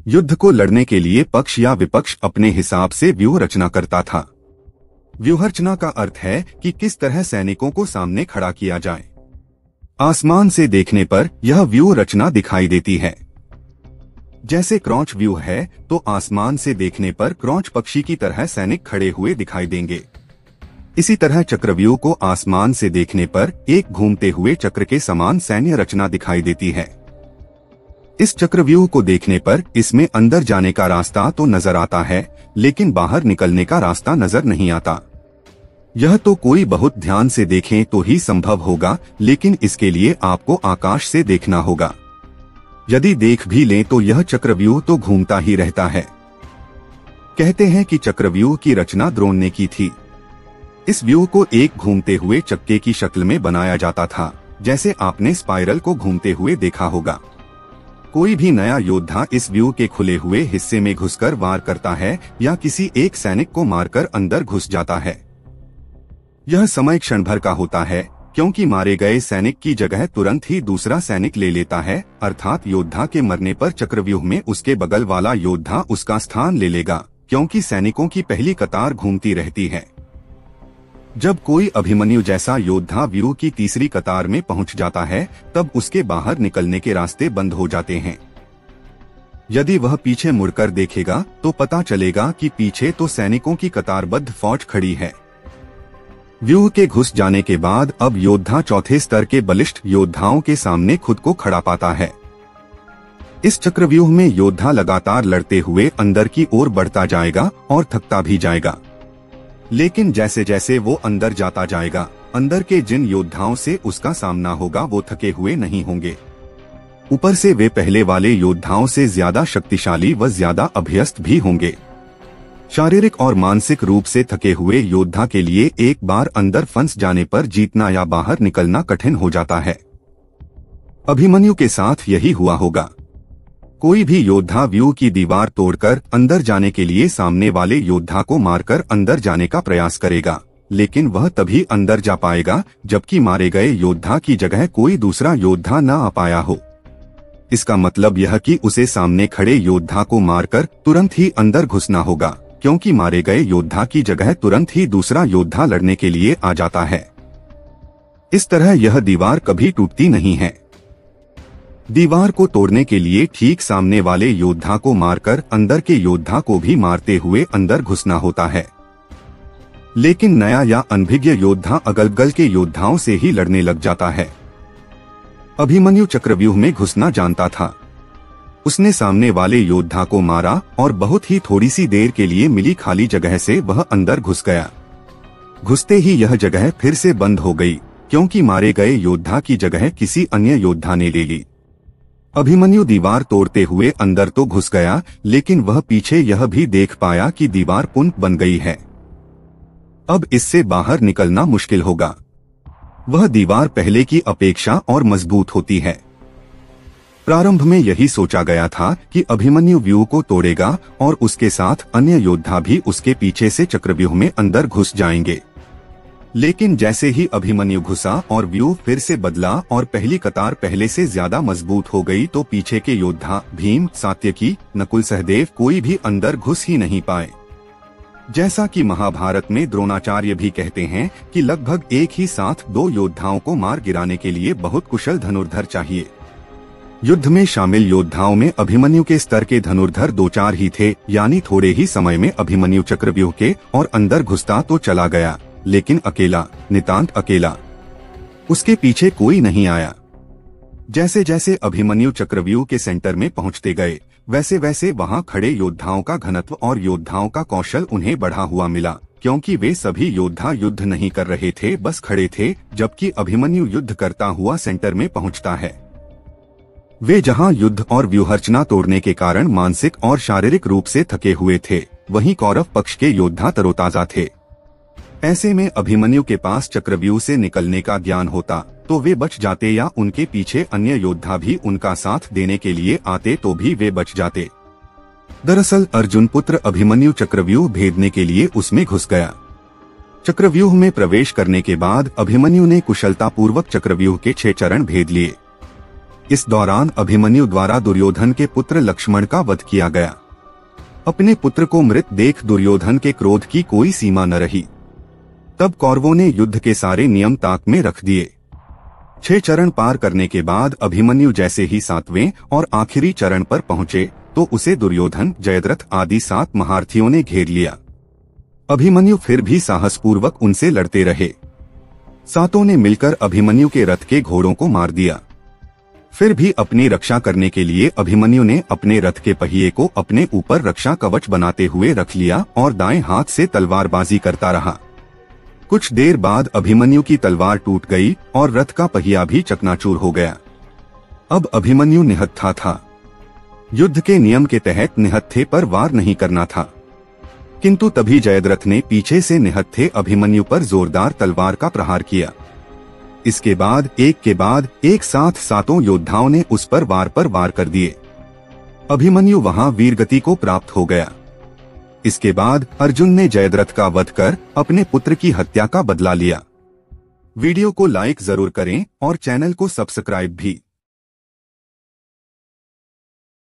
युद्ध को लड़ने के लिए पक्ष या विपक्ष अपने हिसाब से व्यूह रचना करता था। व्यूहरचना का अर्थ है कि किस तरह सैनिकों को सामने खड़ा किया जाए। आसमान से देखने पर यह व्यूह रचना दिखाई देती है। जैसे क्रॉच व्यू है तो आसमान से देखने पर क्रॉच पक्षी की तरह सैनिक खड़े हुए दिखाई देंगे। इसी तरह चक्रव्यूह को आसमान से देखने पर एक घूमते हुए चक्र के समान सैन्य रचना दिखाई देती है। इस चक्रव्यूह को देखने पर इसमें अंदर जाने का रास्ता तो नजर आता है, लेकिन बाहर निकलने का रास्ता नजर नहीं आता। यह तो कोई बहुत ध्यान से देखें तो ही संभव होगा, लेकिन इसके लिए आपको आकाश से देखना होगा। यदि देख भी लें तो यह चक्रव्यूह तो घूमता ही रहता है। कहते हैं कि चक्रव्यूह की रचना द्रोण ने की थी। इस व्यूह को एक घूमते हुए चक्के की शक्ल में बनाया जाता था, जैसे आपने स्पाइरल को घूमते हुए देखा होगा। कोई भी नया योद्धा इस व्यूह के खुले हुए हिस्से में घुसकर वार करता है या किसी एक सैनिक को मारकर अंदर घुस जाता है। यह समय क्षण भर का होता है, क्योंकि मारे गए सैनिक की जगह तुरंत ही दूसरा सैनिक ले लेता है, अर्थात योद्धा के मरने पर चक्रव्यूह में उसके बगल वाला योद्धा उसका स्थान ले लेगा, क्योंकि सैनिकों की पहली कतार घूमती रहती है। जब कोई अभिमन्यु जैसा योद्धा व्यूह की तीसरी कतार में पहुंच जाता है, तब उसके बाहर निकलने के रास्ते बंद हो जाते हैं। यदि वह पीछे मुड़कर देखेगा तो पता चलेगा कि पीछे तो सैनिकों की कतारबद्ध फौज खड़ी है। व्यूह के घुस जाने के बाद अब योद्धा चौथे स्तर के बलिष्ठ योद्धाओं के सामने खुद को खड़ा पाता है। इस चक्रव्यूह में योद्धा लगातार लड़ते हुए अंदर की ओर बढ़ता जाएगा और थकता भी जाएगा। लेकिन जैसे जैसे वो अंदर जाता जाएगा, अंदर के जिन योद्धाओं से उसका सामना होगा वो थके हुए नहीं होंगे। ऊपर से वे पहले वाले योद्धाओं से ज्यादा शक्तिशाली व ज्यादा अभ्यस्त भी होंगे। शारीरिक और मानसिक रूप से थके हुए योद्धा के लिए एक बार अंदर फंस जाने पर जीतना या बाहर निकलना कठिन हो जाता है। अभिमन्यु के साथ यही हुआ होगा। कोई भी योद्धा व्यूह की दीवार तोड़कर अंदर जाने के लिए सामने वाले योद्धा को मारकर अंदर जाने का प्रयास करेगा, लेकिन वह तभी अंदर जा पाएगा जबकि मारे गए योद्धा की जगह कोई दूसरा योद्धा न आ पाया हो। इसका मतलब यह कि उसे सामने खड़े योद्धा को मारकर तुरंत ही अंदर घुसना होगा, क्योंकि मारे गए योद्धा की जगह तुरंत ही दूसरा योद्धा लड़ने के लिए आ जाता है। इस तरह यह दीवार कभी टूटती नहीं है। दीवार को तोड़ने के लिए ठीक सामने वाले योद्धा को मारकर अंदर के योद्धा को भी मारते हुए अंदर घुसना होता है। लेकिन नया या अनभिज्ञ योद्धा अगल-बगल के योद्धाओं से ही लड़ने लग जाता है। अभिमन्यु चक्रव्यूह में घुसना जानता था। उसने सामने वाले योद्धा को मारा और बहुत ही थोड़ी सी देर के लिए मिली खाली जगह से वह अंदर घुस गया। घुसते ही यह जगह फिर से बंद हो गई, क्योंकि मारे गए योद्धा की जगह किसी अन्य योद्धा ने ले ली। अभिमन्यु दीवार तोड़ते हुए अंदर तो घुस गया, लेकिन वह पीछे यह भी देख पाया कि दीवार पुनः बन गई है। अब इससे बाहर निकलना मुश्किल होगा। वह दीवार पहले की अपेक्षा और मजबूत होती है। प्रारंभ में यही सोचा गया था कि अभिमन्यु व्यूह को तोड़ेगा और उसके साथ अन्य योद्धा भी उसके पीछे से चक्रव्यूह में अंदर घुस जाएंगे। लेकिन जैसे ही अभिमन्यु घुसा और व्यूह फिर से बदला और पहली कतार पहले से ज्यादा मजबूत हो गई, तो पीछे के योद्धा भीम, सात्यकी, नकुल, सहदेव कोई भी अंदर घुस ही नहीं पाए। जैसा कि महाभारत में द्रोणाचार्य भी कहते हैं कि लगभग एक ही साथ दो योद्धाओं को मार गिराने के लिए बहुत कुशल धनुर्धर चाहिए। युद्ध में शामिल योद्धाओं में अभिमन्यु के स्तर के धनुर्धर 2-4 ही थे, यानी थोड़े ही समय में अभिमन्यु चक्रव्यूह के और अंदर घुसता तो चला गया, लेकिन अकेला, नितांत अकेला। उसके पीछे कोई नहीं आया। जैसे जैसे अभिमन्यु चक्रव्यूह के सेंटर में पहुंचते गए, वैसे वैसे वहां खड़े योद्धाओं का घनत्व और योद्धाओं का कौशल उन्हें बढ़ा हुआ मिला, क्योंकि वे सभी योद्धा युद्ध नहीं कर रहे थे, बस खड़े थे, जबकि अभिमन्यु युद्ध करता हुआ सेंटर में पहुंचता है। वे जहां युद्ध और व्यूहरचना तोड़ने के कारण मानसिक और शारीरिक रूप से थके हुए थे, वहीं कौरव पक्ष के योद्धा तरोताजा थे। ऐसे में अभिमन्यु के पास चक्रव्यूह से निकलने का ज्ञान होता तो वे बच जाते, या उनके पीछे अन्य योद्धा भी उनका साथ देने के लिए आते तो भी वे बच जाते। दरअसल अर्जुन पुत्र अभिमन्यु चक्रव्यूह भेदने के लिए उसमें घुस गया। चक्रव्यूह में प्रवेश करने के बाद अभिमन्यु ने कुशलता पूर्वक चक्रव्यूह के 6 चरण भेद लिए। इस दौरान अभिमन्यु द्वारा दुर्योधन के पुत्र लक्ष्मण का वध किया गया। अपने पुत्र को मृत देख दुर्योधन के क्रोध की कोई सीमा न रही। तब कौरवों ने युद्ध के सारे नियम ताक में रख दिए। 6 चरण पार करने के बाद अभिमन्यु जैसे ही 7वें और आखिरी चरण पर पहुंचे तो उसे दुर्योधन, जयद्रथ आदि 7 महारथियों ने घेर लिया। अभिमन्यु फिर भी साहसपूर्वक उनसे लड़ते रहे। 7 ने मिलकर अभिमन्यु के रथ के घोड़ों को मार दिया। फिर भी अपनी रक्षा करने के लिए अभिमन्यु ने अपने रथ के पहिए को अपने ऊपर रक्षा कवच बनाते हुए रख लिया और दाएं हाथ से तलवारबाजी करता रहा। कुछ देर बाद अभिमन्यु की तलवार टूट गई और रथ का पहिया भी चकनाचूर हो गया। अब अभिमन्यु निहत्था था। युद्ध के नियम के तहत निहत्थे पर वार नहीं करना था, किंतु तभी जयद्रथ ने पीछे से निहत्थे अभिमन्यु पर जोरदार तलवार का प्रहार किया। इसके बाद एक के बाद एक साथ 7 योद्धाओं ने उस पर वार कर दिए। अभिमन्यु वहां वीरगति को प्राप्त हो गया। इसके बाद अर्जुन ने जयद्रथ का वध कर अपने पुत्र की हत्या का बदला लिया। वीडियो को लाइक जरूर करें और चैनल को सब्सक्राइब भी।